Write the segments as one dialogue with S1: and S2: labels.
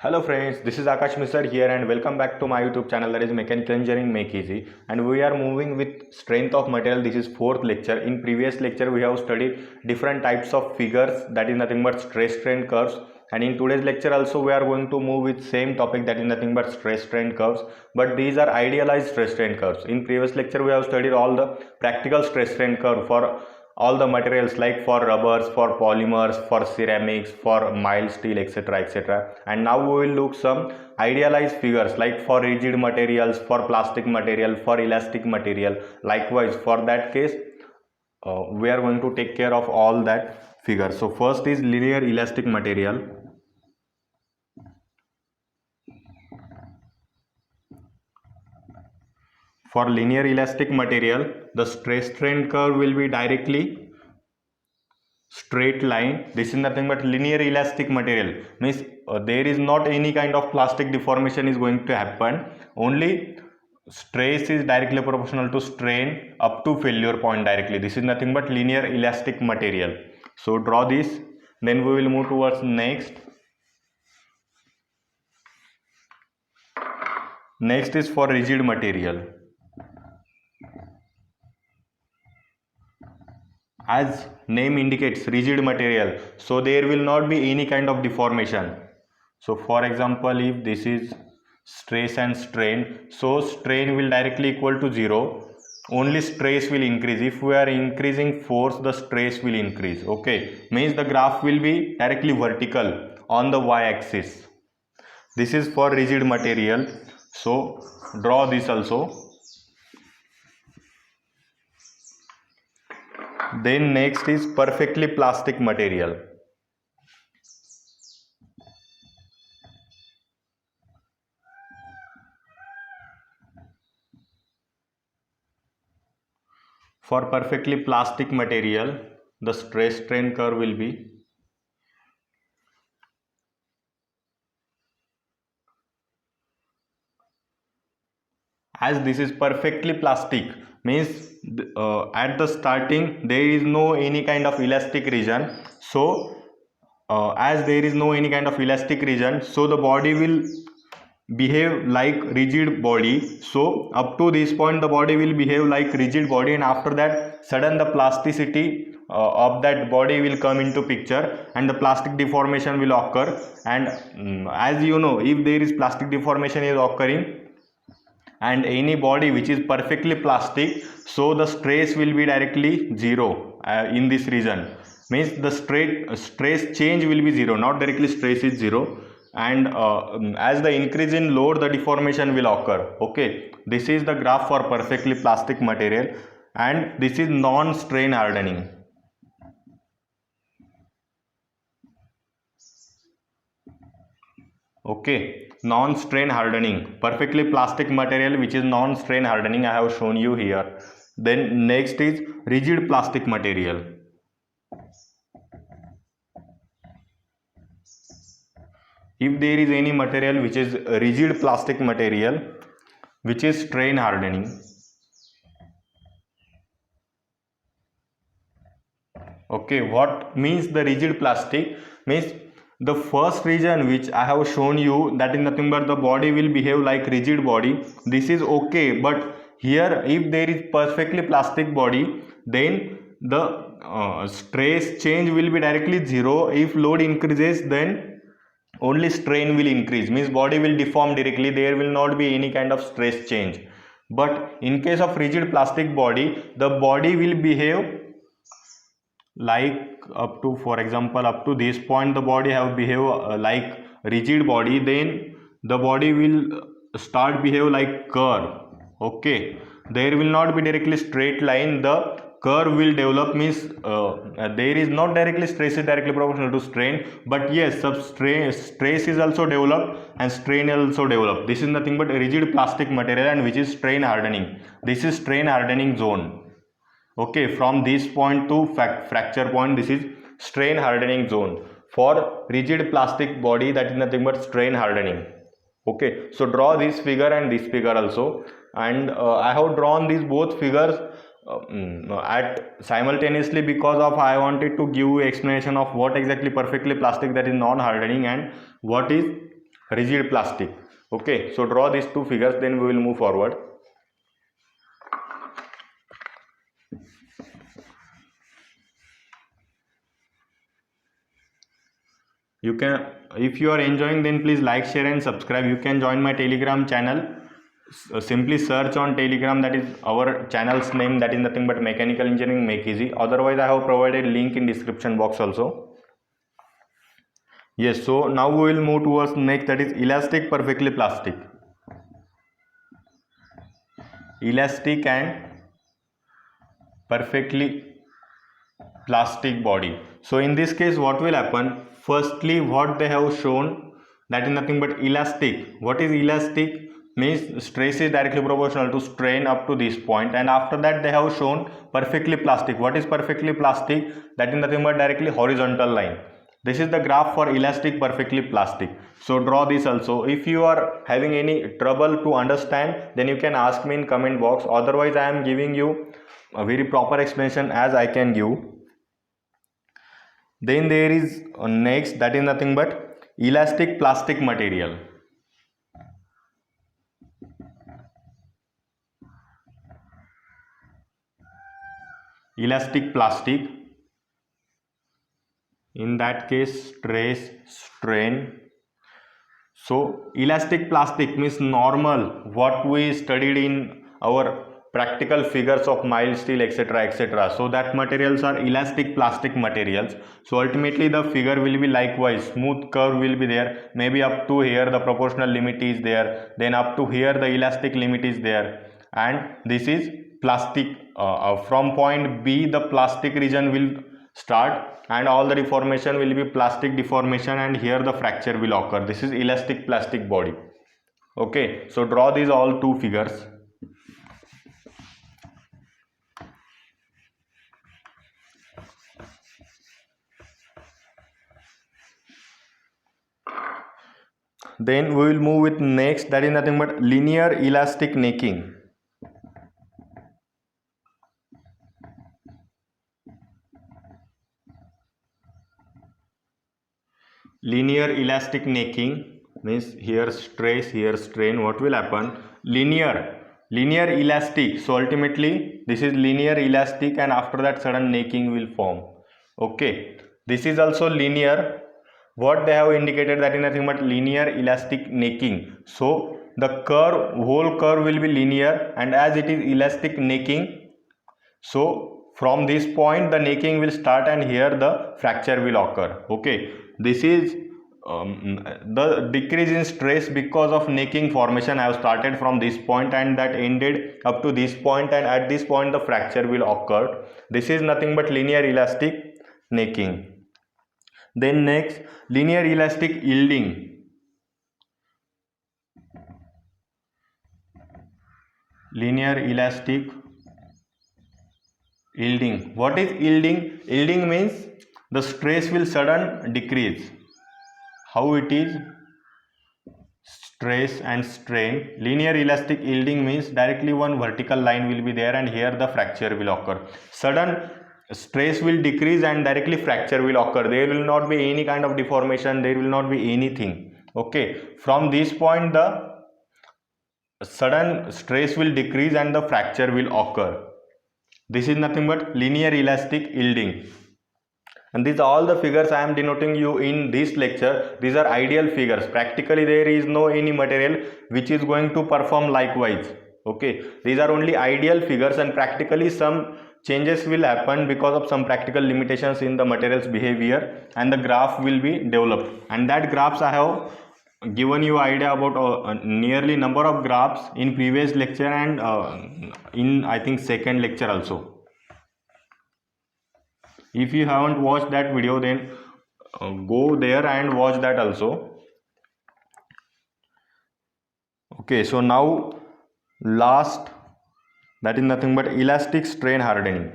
S1: Hello friends, this is Akash Misar here and welcome back to my YouTube channel, that is Mechanical Engineering Make Easy, and we are moving with strength of material. This is fourth lecture. In previous lecture we have studied different types of figures, that is nothing but stress strain curves, and in today's lecture also we are going to move with same topic, that is nothing but stress strain curves, but these are idealized stress strain curves. In previous lecture we have studied all the practical stress strain curve for all the materials, like for rubbers, for polymers, for ceramics, for mild steel, etc, etc. And now we will look some idealized figures, like for rigid materials, for plastic material, for elastic material. Likewise, for that case we are going to take care of all that figures. So first is linear elastic material. For linear elastic material, the stress strain curve will be directly straight line. This is nothing but linear elastic material, means there is not any kind of plastic deformation is going to happen. Only stress is directly proportional to strain up to failure point directly. This is nothing but linear elastic material. So draw this, then we will move towards next. Next is for rigid material. As name indicates, rigid material, so there will not be any kind of deformation. So for example, if this is stress and strain, so strain will directly equal to 0, only stress will increase. If we are increasing force, the stress will increase. Okay, means the graph will be directly vertical on the y-axis. This is for rigid material, so draw this also. Then next is perfectly plastic material. For perfectly plastic material, the stress strain curve will be as this is perfectly plastic, means at the starting there is no any kind of elastic region. So as there is no any kind of elastic region, so the body will behave like rigid body. So up to this point the body will behave like rigid body, and after that sudden the plasticity of that body will come into picture and the plastic deformation will occur. And as you know, if there is plastic deformation is occurring and any body which is perfectly plastic, so the stress will be directly 0 in this region, means the stress change will be 0, not directly stress is 0. And as the increase in load, the deformation will occur. Okay, this is the graph for perfectly plastic material, and this is non-strain hardening. Okay, non-strain hardening, perfectly plastic material which is non-strain hardening, I have shown you here. Then next is rigid plastic material. If there is any material which is rigid plastic material which is strain hardening, okay, what means the rigid plastic? Means the first region which I have shown you, that is nothing but the body will behave like rigid body. This is okay, but here if there is perfectly plastic body, then the stress change will be directly 0. If load increases, then only strain will increase, means body will deform directly, there will not be any kind of stress change. But in case of rigid plastic body, the body will behave like up to, for example, up to this point the body have behave like rigid body, then the body will start behave like curve. Okay, there will not be directly straight line, the curve will develop, means there is not directly stress is directly proportional to strain, but yes, stress is also developed and strain also developed. This is nothing but a rigid plastic material, and which is strain hardening. This is strain hardening zone. Okay, from this point to fracture point, this is strain hardening zone for rigid plastic body, that is nothing but strain hardening. Okay, so draw this figure and this figure also, and I have drawn these both figures at simultaneously because of I wanted to give explanation of what exactly perfectly plastic, that is non-hardening, and what is rigid plastic. Okay, so draw these two figures, then we will move forward. You can, if you are enjoying, then please like, share and subscribe. You can join my Telegram channel. Simply search on Telegram, that is our channel's name, that is nothing but Mechanical Engineering Make Easy. Otherwise I have provided link in description box also. Yes, so now we will move towards next, that is elastic perfectly plastic. Elastic and perfectly plastic body. So in this case what will happen, firstly what they have shown, that is nothing but elastic. What is elastic? Means stress is directly proportional to strain up to this point, and after that they have shown perfectly plastic. What is perfectly plastic? That is nothing but directly horizontal line. This is the graph for elastic perfectly plastic. So draw this also. If you are having any trouble to understand, then you can ask me in comment box. Otherwise I am giving you a very proper explanation as I can give. Then there is next, that is nothing but elastic plastic material. Elastic plastic, in that case stress, strain. So elastic plastic means normal, what we studied in our practical figures of mild steel, etc., etc. So that materials are elastic plastic materials. So ultimately the figure will be likewise, smooth curve will be there, maybe up to here the proportional limit is there, then up to here the elastic limit is there, and this is plastic. From point B the plastic region will start, and all the deformation will be plastic deformation, and here the fracture will occur. This is elastic plastic body. Okay, so draw these all two figures. Then we will move with next, that is nothing but linear elastic necking. Linear elastic necking means here stress, here strain. What will happen? Linear elastic. So ultimately this is linear elastic, and after that sudden necking will form. Okay, this is also linear. What they have indicated, that is nothing but linear elastic necking. So the curve, whole curve will be linear, and as it is elastic necking, so from this point the necking will start, and here the fracture will occur. Okay, this is the decrease in stress because of necking formation. I have started from this point and that ended up to this point, and at this point the fracture will occur. This is nothing but linear elastic necking. Then next, linear elastic yielding. Linear elastic yielding. What is yielding? Yielding means the stress will sudden decrease. How it is? Stress and strain. Linear elastic yielding means directly one vertical line will be there, and here the fracture will occur. Sudden stress will decrease and directly fracture will occur. There will not be any kind of deformation, there will not be anything. Okay, from this point the sudden stress will decrease and the fracture will occur. This is nothing but linear elastic yielding. And these are all the figures I am denoting you in this lecture. These are ideal figures. Practically there is no any material which is going to perform likewise. Okay, these are only ideal figures, and practically some changes will happen because of some practical limitations in the material's behavior, and the graph will be developed, and that graphs I have given you idea about nearly number of graphs in previous lecture, and in I think second lecture also. If you haven't watched that video, then go there and watch that also. Okay, so now last, that is nothing but elastic strain hardening.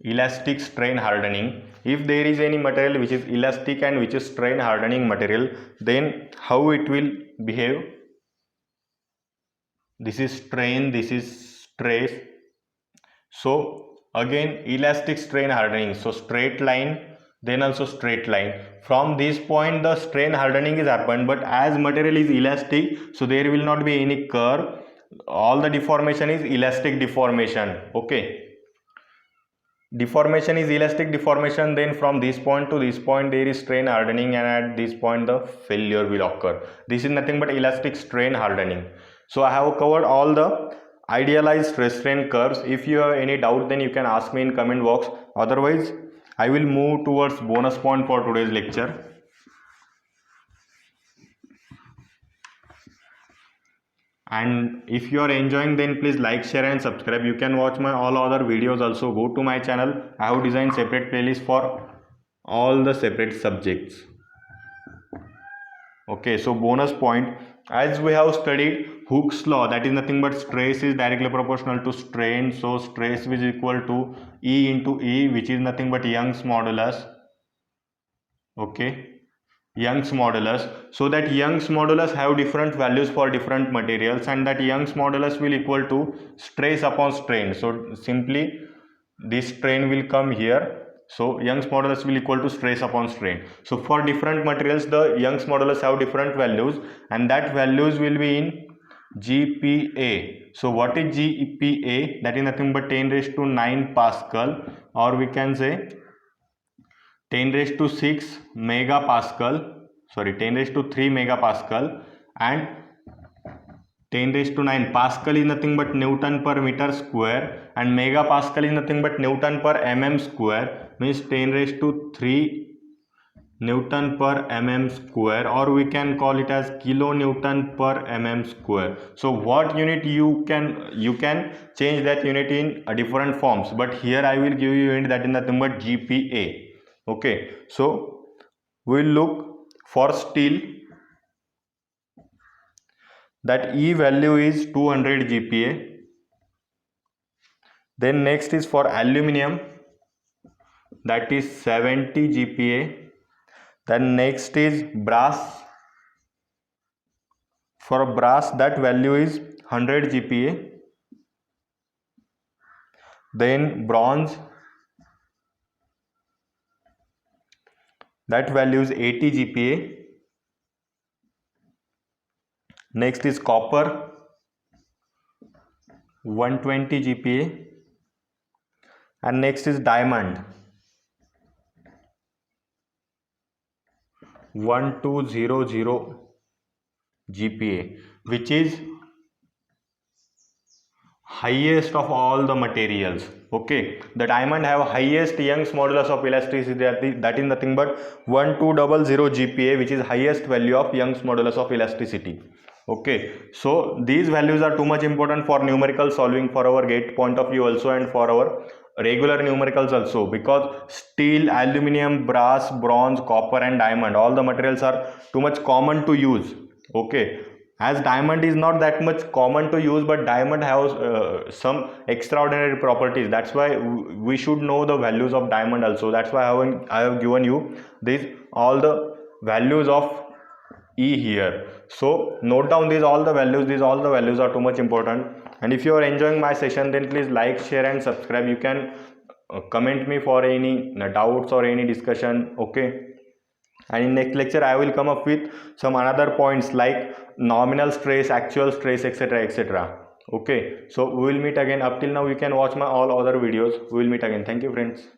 S1: Elastic strain hardening. If there is any material which is elastic and which is strain hardening material, then how it will behave? This is strain, this is stress. So again elastic strain hardening, so straight line, then also straight line. From this point the strain hardening is happened, but as material is elastic, so there will not be any curve, all the deformation is elastic deformation. Okay, deformation is elastic deformation, then from this point to this point there is strain hardening, and at this point the failure will occur. This is nothing but elastic strain hardening. So I have covered all the idealized stress strain curves. If you have any doubt, then you can ask me in comment box. Otherwise I will move towards bonus point for today's lecture. And if you are enjoying, then please like, share and subscribe. You can watch my all other videos also. Go to my channel, I have designed separate playlist for all the separate subjects. Okay, so bonus point, as we have studied Hooke's law, that is nothing but stress is directly proportional to strain. So stress is equal to E into E, which is nothing but Young's modulus. Okay, Young's modulus. So that Young's modulus have different values for different materials, and that Young's modulus will equal to stress upon strain. So simply this strain will come here, so Young's modulus will equal to stress upon strain. So for different materials the Young's modulus have different values, and that values will be in GPa. So what is GPa? That is nothing but 10 raised to 9 Pascal, or we can say 10 raised to 6 megapascal, sorry 10 raised to 3 megapascal, and 10 raised to 9 Pascal is nothing but Newton per meter square, and megapascal is nothing but Newton per mm square, means 10 raised to 3 Newton per mm square, or we can call it as kilonewton per mm square. So what unit you can change that unit in different forms, but here I will give you unit that is nothing but GPa. Okay, so we will look for steel, that E value is 200 GPa. Then next is for aluminum, that is 70 GPa. Then next is brass. For brass that value is 100 GPa. Then bronze, that value is 80 GPa. Next is copper, 120 GPa. And next is diamond, 1200 GPa, which is highest of all the materials. Okay, the diamond have highest Young's modulus of elasticity, that is nothing but 1200 GPa, which is highest value of Young's modulus of elasticity. Okay, so these values are too much important for numerical solving, for our GATE point of view also, and for our regular numericals also, because steel, aluminum, brass, bronze, copper and diamond, all the materials are too much common to use. Okay, as diamond is not that much common to use, but diamond has some extraordinary properties. That's why we should know the values of diamond also. That's why I have given you these all the values of E here. So note down these all the values. These all the values are too much important. And if you are enjoying my session, then please like, share and subscribe. You can comment me for any doubts or any discussion. Okay, and in next lecture I will come up with some another points like nominal stress, actual stress, etc, etc. Okay, so we will meet again. Up till now you can watch my all other videos. We will meet again. Thank you friends.